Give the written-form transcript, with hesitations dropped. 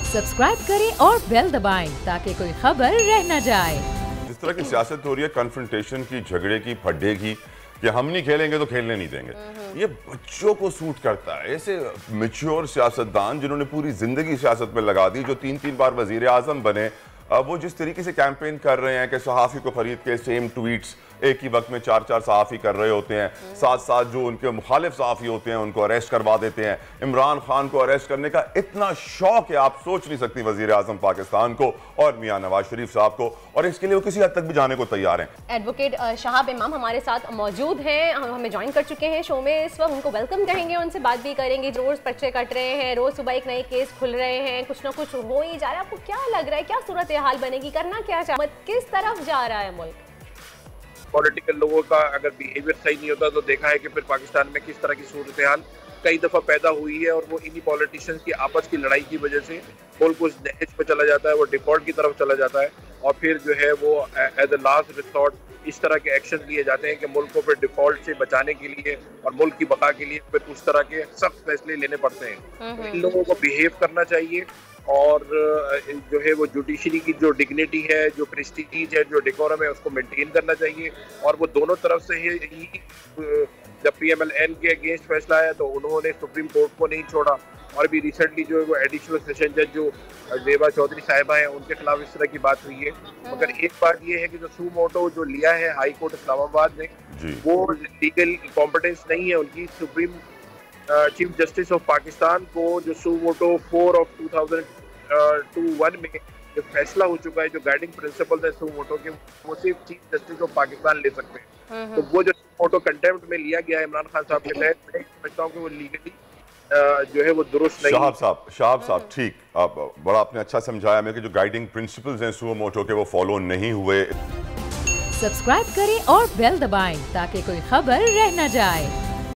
Subscribe करें और bell दबाएं ताकि कोई खबर रह न जाए। जिस तरह की सियासत हो रही है, कन्फ्रंटेशन की, झगड़े की, फड्डे की, कि हम नहीं खेलेंगे तो खेलने नहीं देंगे, ये बच्चों को सूट करता है। ऐसे मैच्योर सियासतदान जिन्होंने पूरी जिंदगी सियासत में लगा दी, जो 3-3 बार वजीर आजम बने, वो जिस तरीके से कैंपेन कर रहे हैं कि सहाफ़ी को खरीद के सेम ट्वीट्स एक ही वक्त में 4-4 सहाफ़ी कर रहे होते हैं, साथ साथ जो उनके मुखालिफ सहाफ़ी होते हैं उनको अरेस्ट करवा देते हैं। इमरान खान को अरेस्ट करने का इतना शौक है, आप सोच नहीं सकती वज़ीर आज़म पाकिस्तान को और मियां नवाज शरीफ साहब को, और इसके लिए वो किसी हद तक भी जाने को तैयार हैं। एडवोकेट शहाब इमाम हमारे साथ मौजूद हैं, हमें ज्वाइन कर चुके हैं शो में इस वक्त। उनको वेलकम कहेंगे, उनसे बात भी करेंगे। रोज़ पर्चे कट रहे हैं, रोज़ सुबह एक नए केस खुल रहे हैं, कुछ ना कुछ हो ही जा रहा है। आपको क्या लग रहा है, क्या सूरत हाल बनेगी, करना क्या चाह, किस तरफ जा रहा है मुल्क? पॉलिटिकल लोगों का अगर बिहेवियर सही नहीं होता तो देखा है कि फिर पाकिस्तान में किस तरह की सूरत हाल कई दफ़ा पैदा हुई है, और वो इन्हीं पॉलिटिशियंस की आपस की लड़ाई की वजह से मुल्क उस दहेज पर चला जाता है, वो डिफॉल्ट की तरफ चला जाता है, और फिर जो है वो एज अ लास्ट रिसोर्ट इस तरह के एक्शन लिए जाते हैं कि मुल्क को फिर डिफॉल्ट से बचाने के लिए और मुल्क की बका के लिए फिर उस तरह के सख्त फैसले लेने पड़ते हैं। तो इन लोगों को बिहेव करना चाहिए, और जो है वो जुडिशरी की जो डिग्निटी है, जो प्रेस्टीज है, जो डेकोरम है, उसको मेंटेन करना चाहिए। और वो दोनों तरफ से ही जब PMLN के अगेंस्ट फैसला आया तो उन्होंने सुप्रीम कोर्ट को नहीं छोड़ा, और भी रिसेंटली जो है वो एडिशनल सेशन जज जो जेबा चौधरी साहिबा हैं उनके खिलाफ इस तरह की बात हुई है। मगर एक बात ये है कि जो सू मोटो जो लिया है हाई कोर्ट इस्लामाबाद ने, वो लीगल कॉम्पिटेंस नहीं है उनकी। Supreme chief justice of Pakistan को जो सू मोटो 4 ऑफ 2021 में जो फैसला हो चुका है, जो गाइडिंग प्रिंसिपल है सू मोटो के, वो सिर्फ चीफ जस्टिस ऑफ पाकिस्तान ले सकते हैं। तो वो जो मोटो कंटेम्प्ट में लिया गया है इमरान खान साहब के तहत, मैं समझता हूँ कि वो लीगली जो है वो दुरुस्त नहीं। शाहब साहब ठीक, आप बड़ा आपने अच्छा समझाया हमें कि जो गाइडिंग प्रिंसिपल्स हैं सू मोटो के वो फॉलो नहीं हुए। सब्सक्राइब करें और बेल दबाएं ताकि कोई खबर रह न जाए।